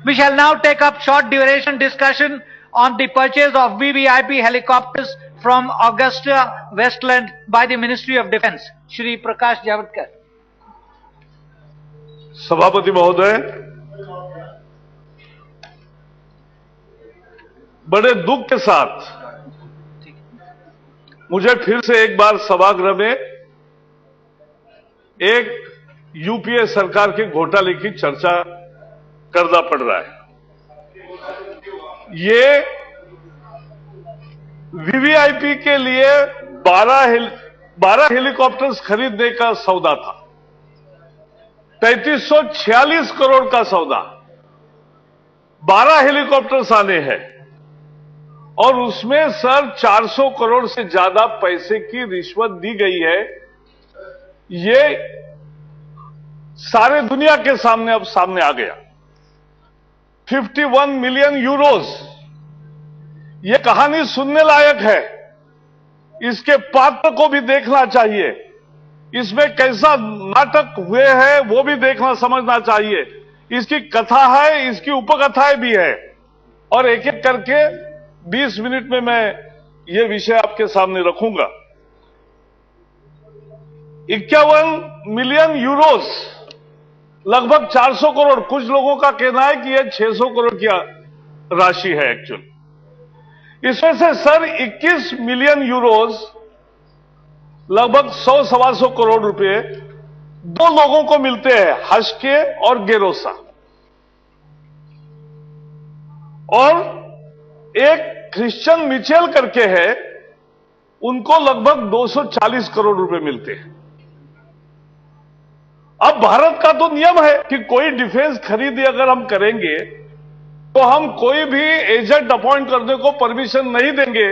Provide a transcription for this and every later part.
We shall now take up short duration discussion on the purchase of VVIP helicopters from Augusta Westland by the Ministry of Defence. Shri Prakash Javadkar. सभापति महोदय, बड़े दुख के साथ मुझे फिर से एक बार सभागृह में एक यूपीए सरकार के घोटाले की चर्चा करना पड़ रहा है। ये वीवीआईपी के लिए 12 हेलीकॉप्टर्स खरीदने का सौदा था। 3346 करोड़ का सौदा, 12 हेलीकॉप्टर्स आने हैं और उसमें सर 400 करोड़ से ज्यादा पैसे की रिश्वत दी गई है। ये सारे दुनिया के सामने अब सामने आ गया। 51 मिलियन यूरोस, ये कहानी सुनने लायक है। इसके पात्र को भी देखना चाहिए, इसमें कैसा नाटक हुए हैं वो भी देखना समझना चाहिए। इसकी कथा है, इसकी उपकथाएं भी है और एक एक करके 20 मिनट में मैं ये विषय आपके सामने रखूंगा। 51 मिलियन यूरोस, लगभग 400 करोड़। कुछ लोगों का कहना है कि यह 600 करोड़ की राशि है एक्चुअल। इसमें से सर 21 मिलियन यूरोस, लगभग 100-125 करोड़ रुपए दो लोगों को मिलते हैं, हश्के और गेरोसा, और एक क्रिश्चियन मिचेल करके है, उनको लगभग 240 करोड़ रुपए मिलते हैं। अब भारत का तो नियम है कि कोई डिफेंस खरीदी अगर हम करेंगे तो हम कोई भी एजेंट अपॉइंट करने को परमिशन नहीं देंगे।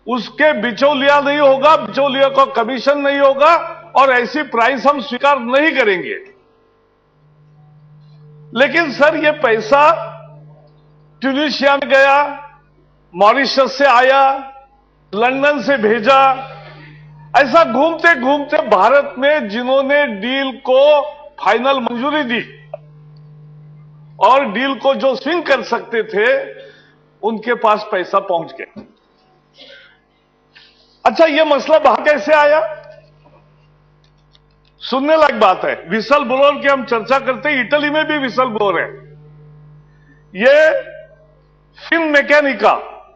उसके बिचौलिया नहीं होगा, बिचौलिया का कमीशन नहीं होगा और ऐसी प्राइस हम स्वीकार नहीं करेंगे। लेकिन सर ये पैसा ट्यूनिशिया में गया, मॉरिशस से आया, लंदन से भेजा, ऐसा घूमते घूमते भारत में जिन्होंने डील को फाइनल मंजूरी दी और डील को जो स्विंग कर सकते थे, उनके पास पैसा पहुंच गया। अच्छा, यह मसला बाहर कैसे आया? सुनने लायक बात है। विसल ब्लोअर की हम चर्चा करते हैं, इटली में भी विसल ब्लोअर है। यह फिनमेकैनिका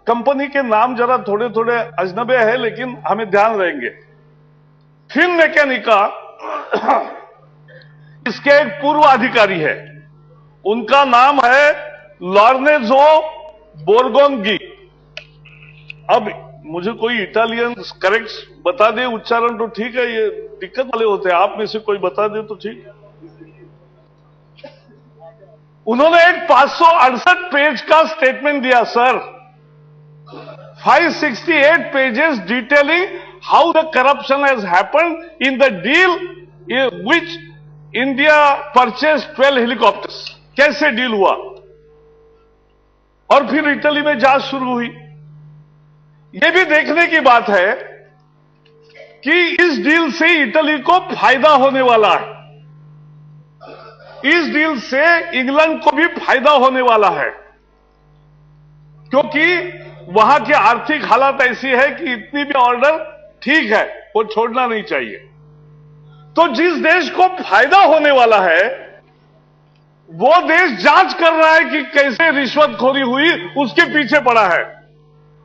कंपनी के नाम जरा थोड़े थोड़े अजनबे है, लेकिन हमें ध्यान रहेंगे। फिनमेकैनिका इसके एक पूर्व अधिकारी है, उनका नाम है लॉर्नेजो बोर्गोनगी। अब मुझे कोई इटालियन करेक्ट बता दे, उच्चारण तो ठीक है, ये दिक्कत वाले होते हैं, आप में से कोई बता दे तो ठीक। उन्होंने एक 568 पेज का स्टेटमेंट दिया sir, 568 pages detailing how the corruption has happened in the deal which India purchase 12 helicopters. कैसे डील हुआ और फिर इटली में जांच शुरू हुई। यह भी देखने की बात है कि इस डील से इटली को फायदा होने वाला है, इस डील से इंग्लैंड को भी फायदा होने वाला है, क्योंकि वहां की आर्थिक हालत ऐसी है कि इतनी भी ऑर्डर ठीक है, वो छोड़ना नहीं चाहिए। तो जिस देश को फायदा होने वाला है वो देश जांच कर रहा है कि कैसे रिश्वतखोरी हुई, उसके पीछे पड़ा है।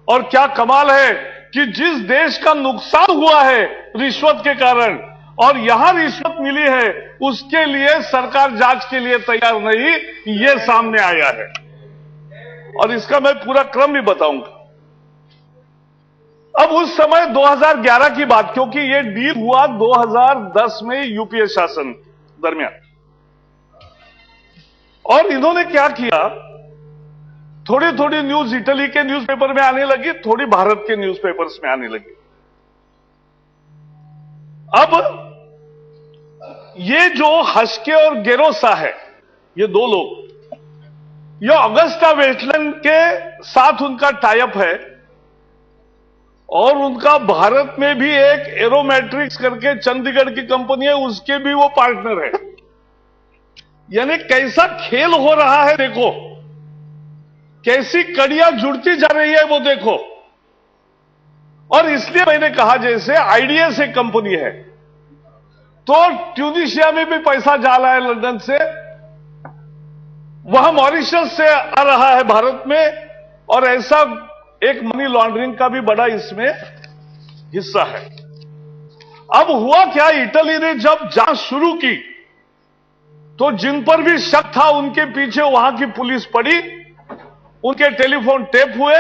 और क्या कमाल है कि जिस देश का नुकसान हुआ है रिश्वत के कारण और यहां रिश्वत मिली है, उसके लिए सरकार जांच के लिए तैयार नहीं, यह सामने आया है। और इसका मैं पूरा क्रम भी बताऊंगा। अब उस समय 2011 की बात, क्योंकि यह डील हुआ 2010 में यूपीए शासन दरमियान। और इन्होंने क्या किया, थोड़ी थोड़ी न्यूज इटली के न्यूज़पेपर में आने लगी, थोड़ी भारत के न्यूज़पेपर्स में आने लगी। अब ये जो हश्के और गेरोसा है, ये दो लोग, ये ऑगस्टा वेस्टलैंड के साथ उनका टाइप है और उनका भारत में भी एक एरोमेट्रिक्स करके चंडीगढ़ की कंपनी है, उसके भी वो पार्टनर है। यानी कैसा खेल हो रहा है देखो, कैसी कड़ियां जुड़ती जा रही है वो देखो। और इसलिए मैंने कहा जैसे आईडीएस एक कंपनी है, तो ट्यूनिशिया में भी पैसा जा रहा है लंदन से, वहां मॉरिशस से आ रहा है भारत में, और ऐसा एक मनी लॉन्ड्रिंग का भी बड़ा इसमें हिस्सा है। अब हुआ क्या, इटली ने जब जांच शुरू की तो जिन पर भी शक था उनके पीछे वहां की पुलिस पड़ी, उनके टेलीफोन टेप हुए,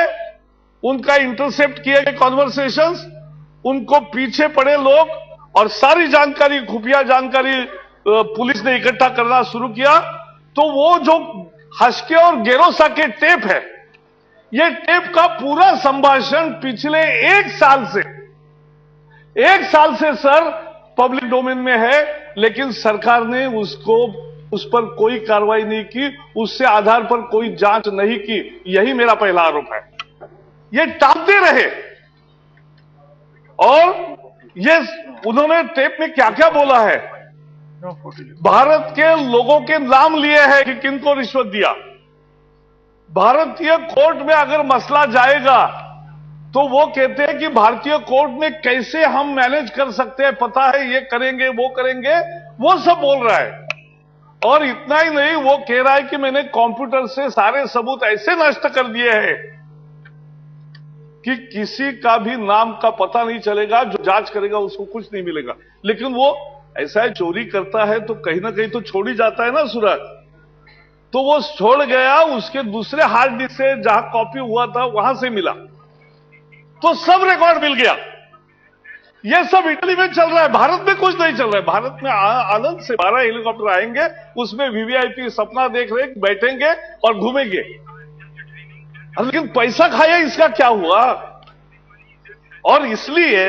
उनका इंटरसेप्ट किए गए कॉन्वर्सेशंस, उनको पीछे पड़े लोग, और सारी जानकारी, खुफिया जानकारी पुलिस ने इकट्ठा करना शुरू किया। तो वो जो हस्के और गेरोसा के टेप है, ये टेप का पूरा संभाषण पिछले एक साल से सर पब्लिक डोमेन में है, लेकिन सरकार ने उस पर कोई कार्रवाई नहीं की, उससे आधार पर कोई जांच नहीं की। यही मेरा पहला आरोप है। ये टालते रहे, और ये उन्होंने टेप में क्या क्या बोला है, भारत के लोगों के नाम लिए हैं कि किनको रिश्वत दिया। भारतीय कोर्ट में अगर मसला जाएगा तो वो कहते हैं कि भारतीय कोर्ट में कैसे हम मैनेज कर सकते हैं, पता है ये करेंगे वो करेंगे, वो सब बोल रहा है। और इतना ही नहीं, वो कह रहा है कि मैंने कंप्यूटर से सारे सबूत ऐसे नष्ट कर दिए हैं कि किसी का भी नाम का पता नहीं चलेगा, जो जांच करेगा उसको कुछ नहीं मिलेगा। लेकिन वो ऐसा है, चोरी करता है तो कहीं ना कहीं तो छोड़ ही जाता है ना सुराग। तो वो छोड़ गया, उसके दूसरे हार्ड डिस्क से जहां कॉपी हुआ था वहां से मिला, तो सब रिकॉर्ड मिल गया। ये सब इटली में चल रहा है, भारत में कुछ नहीं चल रहा है। भारत में आनंद से 12 हेलीकॉप्टर आएंगे, उसमें वीवीआईपी सपना देख रहे बैठेंगे और घूमेंगे। लेकिन पैसा खाया, इसका क्या हुआ? और इसलिए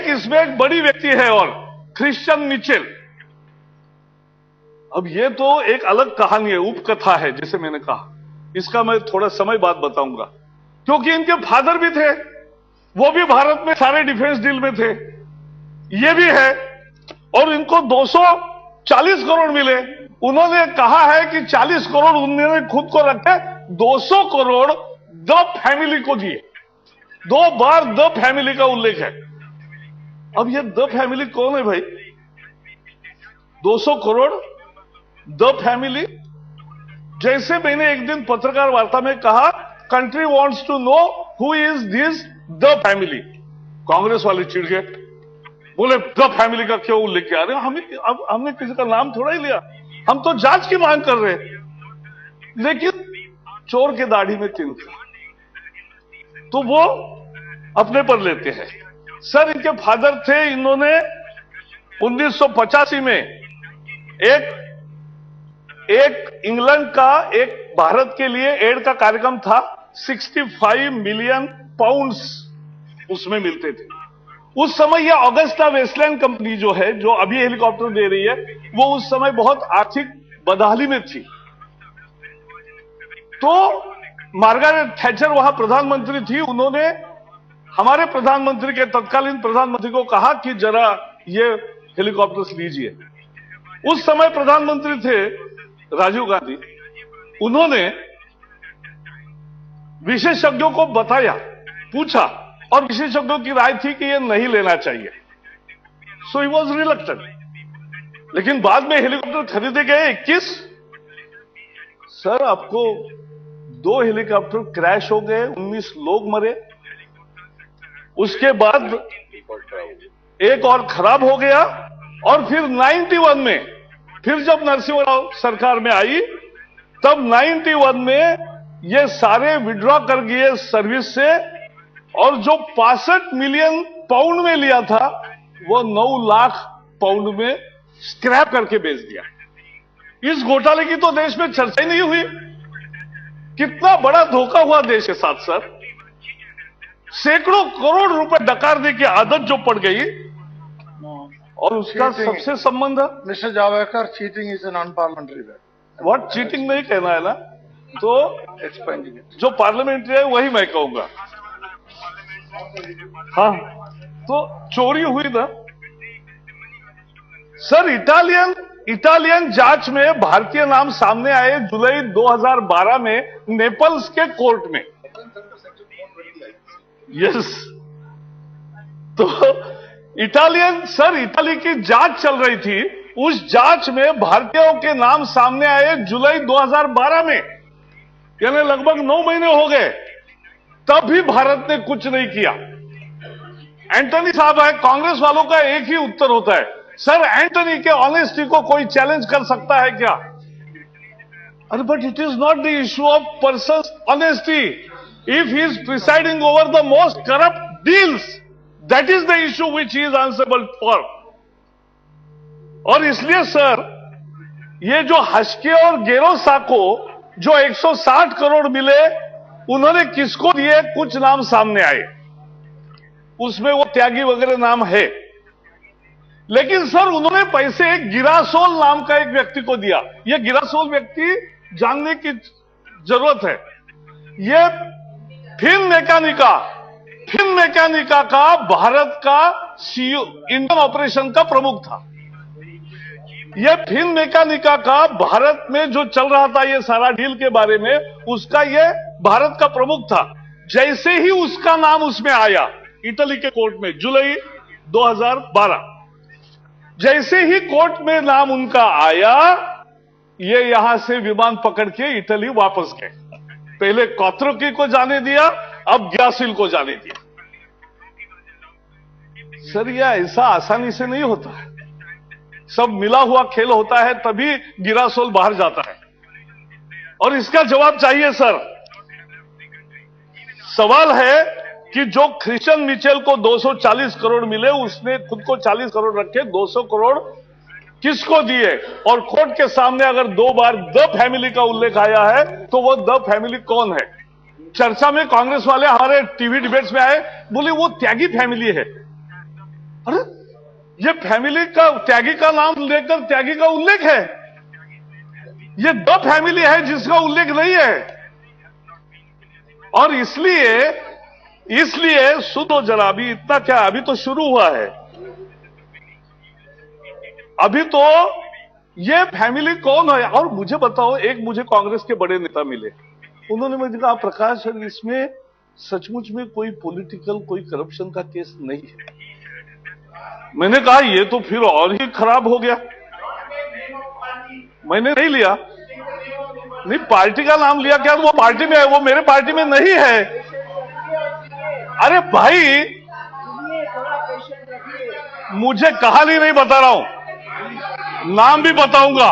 इसमें एक बड़ी व्यक्ति है, और क्रिश्चियन मिचेल। अब ये तो एक अलग कहानी है, उपकथा है, जैसे मैंने कहा। इसका मैं थोड़ा समय बाद बताऊंगा, क्योंकि इनके फादर भी थे, वो भी भारत में सारे डिफेंस डील में थे, ये भी है, और इनको 240 करोड़ मिले। उन्होंने कहा है कि 40 करोड़ उन्होंने खुद को रखे, 200 करोड़ द फैमिली को दिए। 2 बार द फैमिली का उल्लेख है। अब ये द फैमिली कौन है भाई? 200 करोड़ द फैमिली। जैसे मैंने एक दिन पत्रकार वार्ता में कहा, country wants to know who is this the family. Congress वाले चिढ़ गए, बोले द फैमिली का क्यों उल्लेख किया? अब हमने किसी का नाम थोड़ा ही लिया, हम तो जांच की मांग कर रहे हैं। लेकिन चोर के दाढ़ी में तिनका, तो वो अपने पर लेते हैं। सर, इनके फादर थे, इन्होंने 1985 में एक इंग्लैंड का, एक भारत के लिए एड का कार्यक्रम था। 65 मिलियन पाउंड्स उसमें मिलते थे। उस समय ये ऑगस्टा वेस्टलैंड कंपनी जो है, जो अभी हेलीकॉप्टर दे रही है, वो उस समय बहुत आर्थिक बदहाली में थी। तो मार्गारेट थैचर वहां प्रधानमंत्री थी, उन्होंने हमारे प्रधानमंत्री के, तत्कालीन प्रधानमंत्री को कहा कि जरा ये हेलीकॉप्टर्स लीजिए। उस समय प्रधानमंत्री थे राजीव गांधी। उन्होंने विशेषज्ञों को बताया, पूछा, और विशेषज्ञों की राय थी कि ये नहीं लेना चाहिए। सो ही वॉज रिलक्टेंट। लेकिन बाद में हेलीकॉप्टर खरीदे गए 21। सर, आपको 2 हेलीकॉप्टर क्रैश हो गए, 19 लोग मरे। उसके बाद एक और खराब हो गया, और फिर 91 में, फिर जब नरसिम्हा राव सरकार में आई, तब 91 में ये सारे विड्रॉ कर गए सर्विस से, और जो 65 मिलियन पाउंड में लिया था, वो 9 लाख पाउंड में स्क्रैप करके बेच दिया। इस घोटाले की तो देश में चर्चा ही नहीं हुई। कितना बड़ा धोखा हुआ देश के साथ सर। सैकड़ों करोड़ रुपए डकारने की आदत जो पड़ गई, और उसका सबसे संबंध है। Mister Javadekar, cheating is an unparliamentary word. What cheating नहीं कहना है ना, तो जो पार्लियामेंट्री है वही मैं कहूंगा। हाँ, तो चोरी हुई ना सर। इटालियन इटालियन जांच में भारतीय नाम सामने आए जुलाई 2012 में नेपल्स के कोर्ट में। यस, तो इटाली की जांच चल रही थी, उस जांच में भारतीयों के नाम सामने आए जुलाई 2012 में, यानी लगभग 9 महीने हो गए, तब भी भारत ने कुछ नहीं किया। एंटनी साहब है, कांग्रेस वालों का एक ही उत्तर होता है, सर एंटनी के ऑनेस्टी को कोई चैलेंज कर सकता है क्या? अरे but it is not the issue of persons honesty. If he is presiding over the most corrupt deals, that is the issue which he is answerable for. और इसलिए सर, ये जो हस्के और गेरोसा को जो 160 करोड़ मिले, उन्होंने किसको दिए? कुछ नाम सामने आए, उसमें वो त्यागी वगैरह नाम है, लेकिन सर उन्होंने पैसे एक गिरासोल नाम का एक व्यक्ति को दिया। ये गिरासोल व्यक्ति जानने की जरूरत है। ये फिन मैकेनिका का भारत का सीईओ, इंडियन ऑपरेशन का प्रमुख था। ये फिन मैकेनिका का भारत में जो चल रहा था ये सारा डील के बारे में, उसका ये भारत का प्रमुख था। जैसे ही उसका नाम उसमें आया इटली के कोर्ट में जुलाई 2012, जैसे ही कोर्ट में नाम उनका आया, ये यहां से विमान पकड़ के इटली वापस गए। पहले कोत्रोकी को जाने दिया, अब गिरासिल को जाने दिया। सर यह ऐसा आसानी से नहीं होता है, सब मिला हुआ खेल होता है, तभी गिरासोल बाहर जाता है। और इसका जवाब चाहिए सर। सवाल है कि जो क्रिश्चियन मिचेल को 240 करोड़ मिले, उसने खुद को 40 करोड़ रखे, 200 करोड़ किसको दिए? और कोर्ट के सामने अगर 2 बार द फैमिली का उल्लेख आया है, तो वो द फैमिली कौन है? चर्चा में कांग्रेस वाले हमारे टीवी डिबेट्स में आए, बोले वो त्यागी फैमिली है। अरे ये फैमिली का, त्यागी का नाम लेकर त्यागी का उल्लेख है, ये द फैमिली है जिसका उल्लेख नहीं है। और इसलिए सुनो जरा, अभी इतना क्या, अभी तो शुरू हुआ है। अभी तो ये फैमिली कौन है? और मुझे बताओ, एक मुझे कांग्रेस के बड़े नेता मिले, उन्होंने मुझे कहा प्रकाश सर इसमें सचमुच में कोई पॉलिटिकल, कोई करप्शन का केस नहीं है। मैंने कहा ये तो फिर और ही खराब हो गया। मैंने नहीं लिया, नहीं पार्टी का नाम लिया क्या? वो पार्टी में है, वो मेरे पार्टी में नहीं है। अरे भाई, मुझे कहानी नहीं बता रहा हूं, नाम भी बताऊंगा,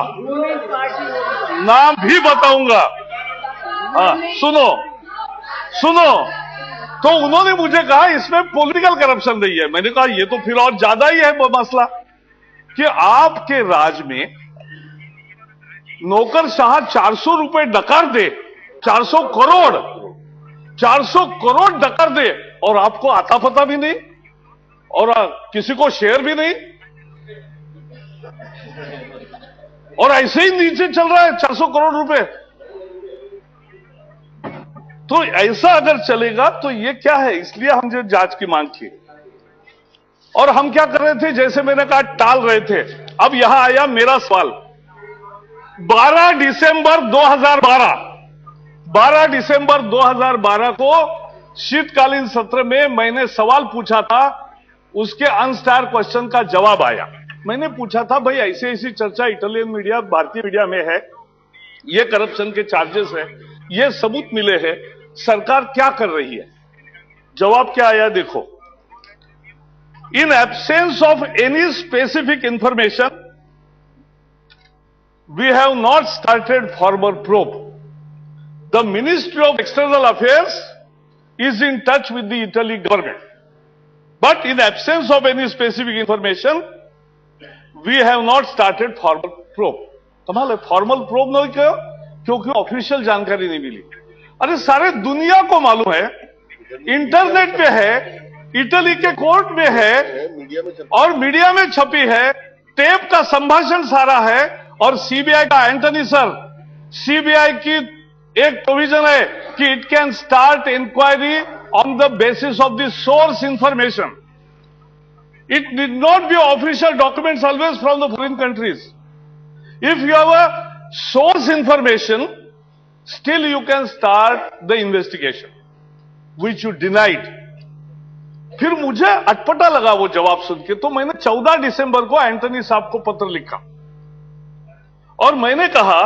नाम भी बताऊंगा। हाँ, सुनो, तो उन्होंने मुझे कहा इसमें पॉलिटिकल करप्शन नहीं है। मैंने कहा ये तो फिर और ज्यादा ही है मसला, कि आपके राज में नौकरशाह 400 रुपए डकार दे, 400 करोड़ डकार दे, और आपको आता पता भी नहीं, और किसी को शेयर भी नहीं, और ऐसे ही नीचे चल रहा है 400 करोड़ रुपए। तो ऐसा अगर चलेगा तो ये क्या है? इसलिए हमने जांच की मांग की। और हम क्या कर रहे थे, जैसे मैंने कहा टाल रहे थे। अब यहां आया मेरा सवाल। 12 दिसंबर 2012 को शीतकालीन सत्र में मैंने सवाल पूछा था, उसके अनस्टार क्वेश्चन का जवाब आया। मैंने पूछा था भाई ऐसी ऐसी चर्चा इटालियन मीडिया, भारतीय मीडिया में है, ये करप्शन के चार्जेस है, ये सबूत मिले हैं, सरकार क्या कर रही है? जवाब क्या आया देखो। In absence of any specific information we have not started formal probe. The ministry of external affairs is in touch with the Italy government. But in absence of any specific information, we have not started formal probe. कमाल है, formal probe नहीं किया क्योंकि official जानकारी नहीं मिली। अरे सारे दुनिया को मालूम है, इंटरनेट पे है, इटली के कोर्ट में है, और मीडिया में छपी है, टेप का संभाषण सारा है। और सीबीआई का, एंटनी सर, सीबीआई की एक प्रोविजन है कि it can start inquiry on the basis of the source information. It did not be official documents always from the foreign countries. If you have a source information, still you can start the investigation, which you denied. फिर मुझे अटपटा लगा वो जवाब सुन के, तो मैंने 14 दिसंबर को एंटनी साहब को पत्र लिखा और मैंने कहा,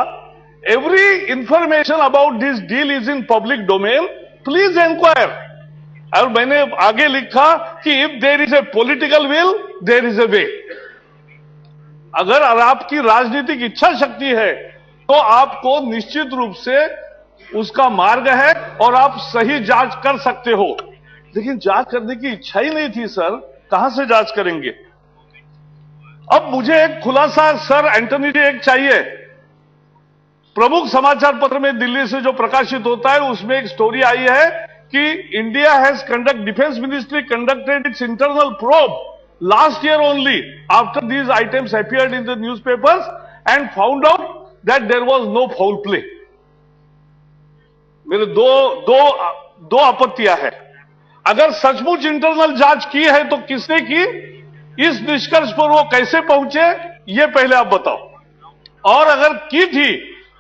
every information about this deal is in public domain, please enquire. और मैंने आगे लिखा कि if there is a political will, there is a way. अगर आपकी राजनीतिक इच्छा शक्ति है तो आपको निश्चित रूप से उसका मार्ग है और आप सही जांच कर सकते हो। लेकिन जांच करने की इच्छा ही नहीं थी सर, कहां से जांच करेंगे? अब मुझे एक खुलासा सर एंटनी जी एक चाहिए। प्रमुख समाचार पत्र में दिल्ली से जो प्रकाशित होता है उसमें एक स्टोरी आई है कि India has conduct defence ministry conducted its internal probe last year only after these items appeared in the newspapers and found out that there was no foul play. मेरे दो आपत्तियां हैं। अगर सचमुच इंटरनल जांच की है तो किसने की, इस निष्कर्ष पर वो कैसे पहुंचे, ये पहले आप बताओ। और अगर की थी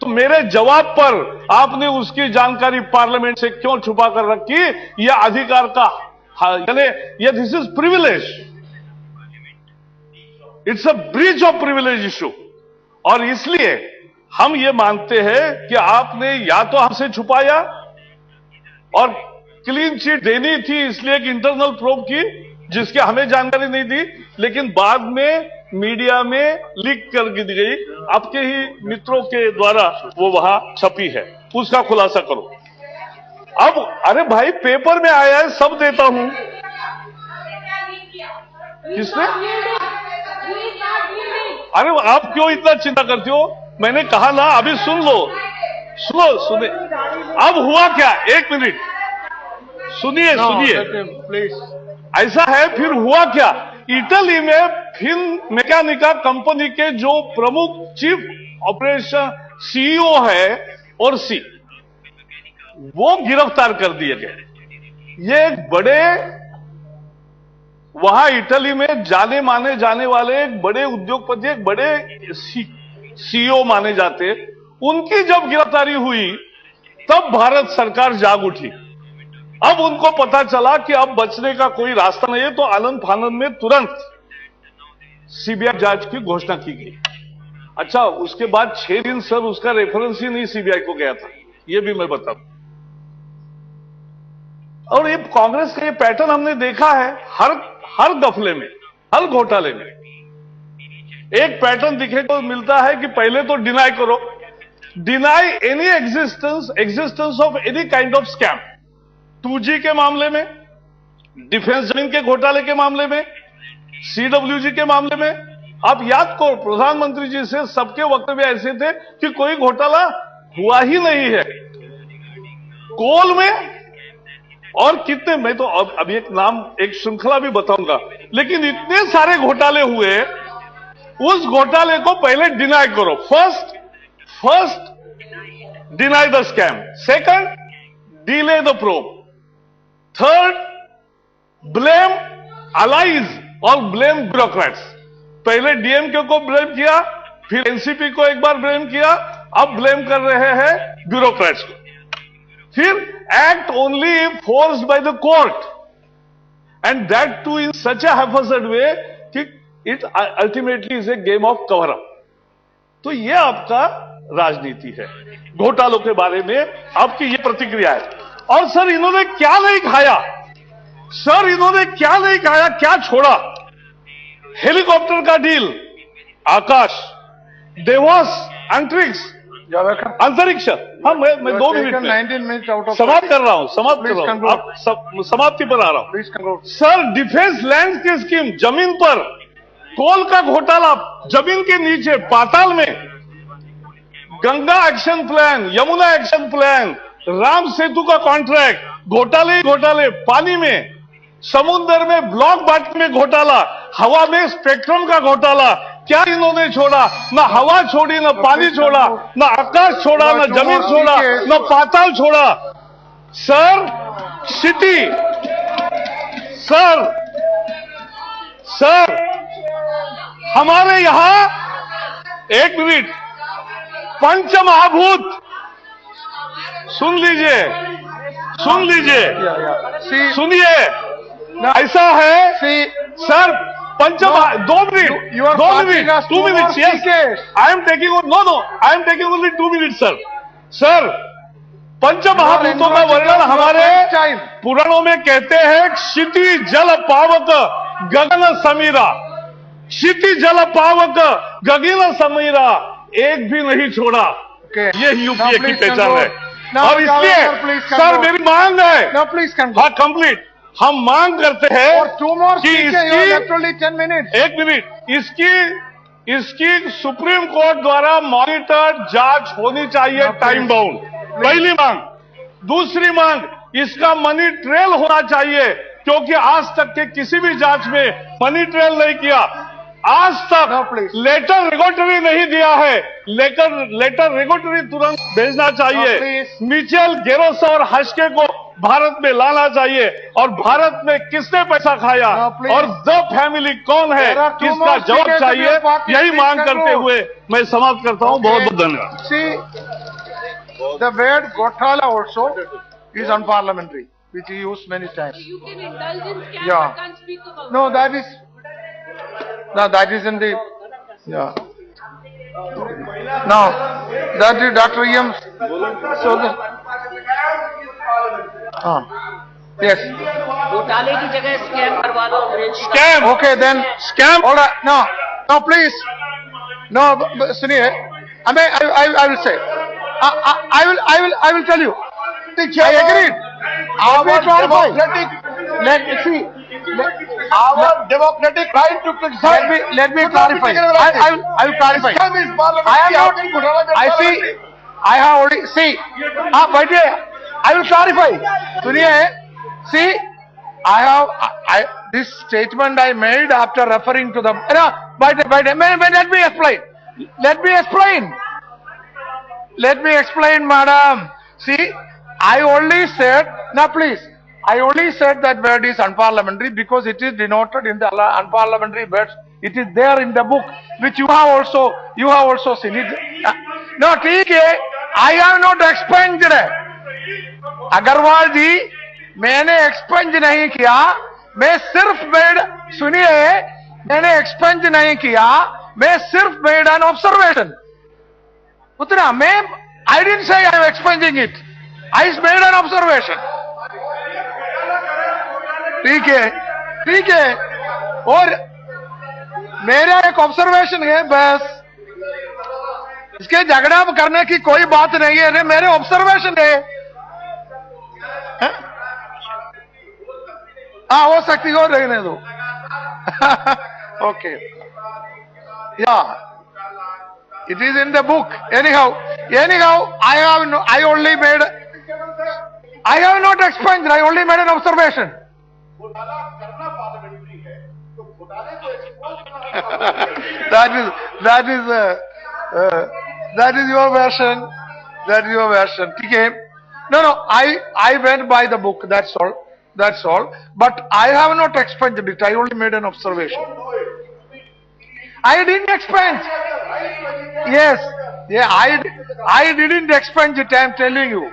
तो मेरे जवाब पर आपने उसकी जानकारी पार्लियामेंट से क्यों छुपा कर रखी? यह अधिकार का ये this is privilege, it's a breach of privilege issue. और इसलिए हम ये मानते हैं कि आपने या तो हमसे छुपाया और क्लीन चिट देनी थी इसलिए एक इंटरनल प्रोब की जिसकी हमें जानकारी नहीं दी, लेकिन बाद में मीडिया में लीक कर दी गई, आपके ही मित्रों के द्वारा वो वहां छपी है, उसका खुलासा करो। अब अरे भाई पेपर में आया है, सब देता हूं। किसने? अरे आप क्यों इतना चिंता करते हो? मैंने कहा ना, अभी सुन लो, सुने। अब हुआ क्या, एक मिनट सुनिए, प्लीज। ऐसा है, फिर हुआ क्या? इटली में फिन मैकेनिका कंपनी के जो प्रमुख चीफ ऑपरेशन सीईओ है और वो गिरफ्तार कर दिए गए। ये एक बड़े, वहां इटली में जाने वाले एक बड़े उद्योगपति, एक बड़े सीईओ माने जाते, उनकी जब गिरफ्तारी हुई तब भारत सरकार जाग उठी। अब उनको पता चला कि अब बचने का कोई रास्ता नहीं है, तो आनंद फानंद में तुरंत सीबीआई जांच की घोषणा की गई। अच्छा, उसके बाद 6 दिन सर उसका रेफरेंस ही नहीं सीबीआई को गया था, ये भी मैं बताऊं। और ये कांग्रेस का ये पैटर्न हमने देखा है हर गफले में, हर घोटाले में एक पैटर्न दिखे को मिलता है कि पहले तो डिनाई करो, deny any existence of any kind of scam. 2G के मामले में, डिफेंस जमीन के घोटाले के मामले में, CWG के मामले में, आप याद करो प्रधानमंत्री जी से सबके वक्तव्य ऐसे थे कि कोई घोटाला हुआ ही नहीं है। कोल में और कितने, मैं तो अब एक नाम, एक श्रृंखला भी बताऊंगा, लेकिन इतने सारे घोटाले हुए, उस घोटाले को पहले डिनाई करो। First deny the scam, second delay the probe, third blame allies और ब्लेम ब्यूरोक्रेट्स। पहले डीएमके को ब्लेम किया, फिर एनसीपी को एक बार ब्लेम किया, अब ब्लेम कर रहे हैं ब्यूरोक्रेट्स को। फिर act only if forced by the court and that too in such a haphazard way कि it ultimately is a game of cover up. तो ये आपका राजनीति है। घोटालों के बारे में आपकी ये प्रतिक्रिया है। और सर इन्होंने क्या नहीं खाया, क्या छोड़ा? हेलीकॉप्टर का डील, आकाश, देवास, अंतरिक्ष। हाँ, मैं 2 मिनट में 19 minutes out of समाप्त कर रहा हूं, आप समाप्ति पर आ रहा हूं। Please conclude. Sir, defence land की स्कीम, जमीन पर कोल का घोटाला, जमीन के नीचे पाताल में, Ganga action plan, Yamuna action plan, Ram Setu का कॉन्ट्रैक्ट, घोटाले पानी में, समुद्र में ब्लॉक बांटने में घोटाला, हवा में स्पेक्ट्रम का घोटाला। क्या इन्होंने छोड़ा? ना हवा छोड़ी, ना पानी छोड़ा, ना आकाश छोड़ा, ना जमीन छोड़ा, ना पाताल छोड़ा। सर हमारे यहां, एक मिनट, पंचमहाभूत, सुन लीजिए, सुन लीजिए, See, सुनिए, ऐसा है सर, दो मिनट, you are दो passing minute, us 2 two more minutes, yes, speakers. I am taking, no, I am taking only 2 minutes, sir. Sir, पंचमहाभूतों का वर्णन हमारे पुराणों में कहते हैं, क्षिति जल पावक गगन समीरा, क्षिति जल पावक गगन समीरा, एक भी नहीं छोड़ा। ये यूपीए की पहचान है। और इसलिए सर मेरी मांग है, हाँ कंप्लीट, हम मांग करते हैं कि एक मिनट, इसकी सुप्रीम कोर्ट द्वारा मॉनिटर जांच होनी चाहिए, टाइम बाउंड, पहली मांग। दूसरी मांग, इसका मनी ट्रेल होना चाहिए, क्योंकि आज तक के किसी भी जांच में मनी ट्रेल नहीं किया, आज तक लेटर रेगुलेटरी नहीं दिया है, लेटर रेगुलेटरी तुरंत भेजना चाहिए। मिचेल, गेरोस और हस्के को भारत में लाना चाहिए, और भारत में किसने पैसा खाया और द फैमिली कौन है, किसका जवाब चाहिए, यही मांग करते हुए मैं समाप्त करता हूं। बहुत बहुत धन्यवाद। The word Gothala also is unparliamentary, which he used many times. You can indulge in scam, Yeah. but can't speak about No, that is in the, yeah. Now, that is Dr. E.M. So yes. घोटाले की जगह scam करवा दो अंग्रेजी का। Scam, Okay, then. Scam, All right. No, please. No, Sunil, I will say. I will tell you. I agreed. Let me clarify. Let me see. Our democratic right to criticize. Let me clarify. I will clarify. I am not. I see. I have already see. But I will clarify. Suniye, see. This statement I made after referring to the. But let me explain. Let me explain, madam. See, I only said, now please, I only said that word is unparliamentary because it is denoted in the unparliamentary words. It is there in the book, which you have also seen it. No, ठीक है, I have not expunged. Agarwal जी, मैंने एक्सपेंज नहीं किया, मैं सिर्फ मैंने एक्सपेंज नहीं किया, मैं सिर्फ मेड एन ऑब्जर्वेशन। उतना मैं I didn't say I am expunging it. I made an observation. ठीक है, और मेरा एक ऑब्जर्वेशन है, बस इसके झगड़ा करने की कोई बात नहीं है, मेरे ऑब्जर्वेशन है। हाँ, हो सकती हो, रहने दो। ओके, या it is in the book. Anyhow, I have not expunged, I only made an observation. That is your version. Okay. No, I went by the book, that's all. But I have not expunged it, I only made an observation. I didn't expunge. Yes, I didn't expunge it, I am telling you.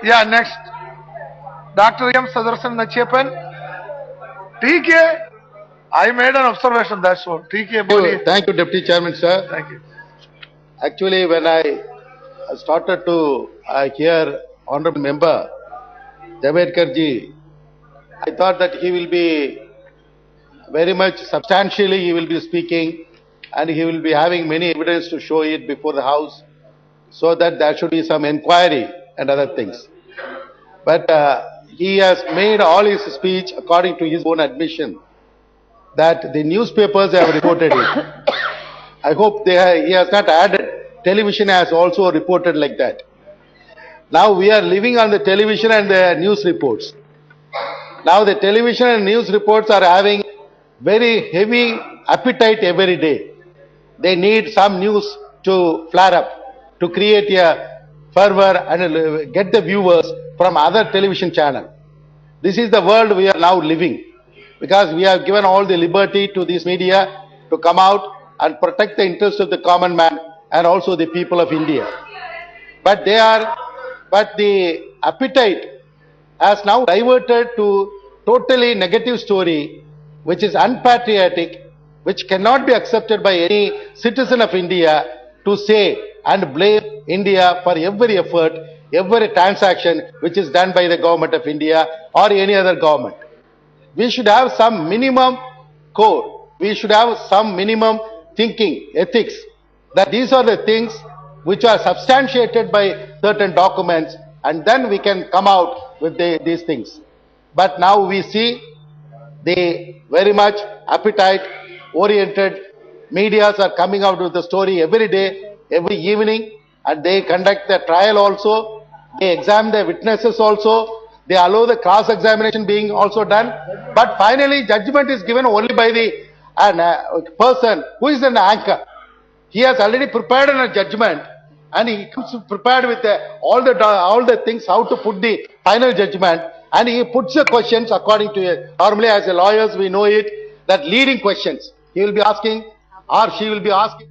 Yeah, next. Dr. M. Sadarsan Nachiappan. ठीक है, I made an observation, that's all. ठीक है, बोलिए. Thank you, Deputy Chairman, sir. Thank you. Actually, when I started to hear Honorable Member Javadekar ji, I thought that he will be very much substantially, he will be speaking, and he will be having many evidence to show it before the House, so that there should be some inquiry and other things. But he has made all his speech according to his own admission that the newspapers have reported it. I hope he has not added television has also reported like that. Now we are living on the television and the news reports. Now the television and news reports are having very heavy appetite every day. They need some news to flare up, to create a fervor and get the viewers from other television channel. This is the world we are now living, because we have given all the liberty to this media to come out and protect the interests of the common man and also the people of India. But the appetite has now diverted to totally negative story, which is unpatriotic, which cannot be accepted by any citizen of India to say and blame India for every effort, every transaction which is done by the government of India or any other government. We should have some minimum core. We should have some minimum thinking, ethics, that these are the things which are substantiated by certain documents, and then we can come out with these things. But now we see the very much appetite-oriented medias are coming out with the story every day, every evening, and they conduct the trial also, they examine the witnesses also, they allow the cross-examination being also done, but finally judgment is given only by the person who is an anchor. He has already prepared a judgment, and he comes prepared with all the things how to put the final judgment, and he puts the questions according to it. Normally as a lawyers we know it, that leading questions he will be asking or she will be asking.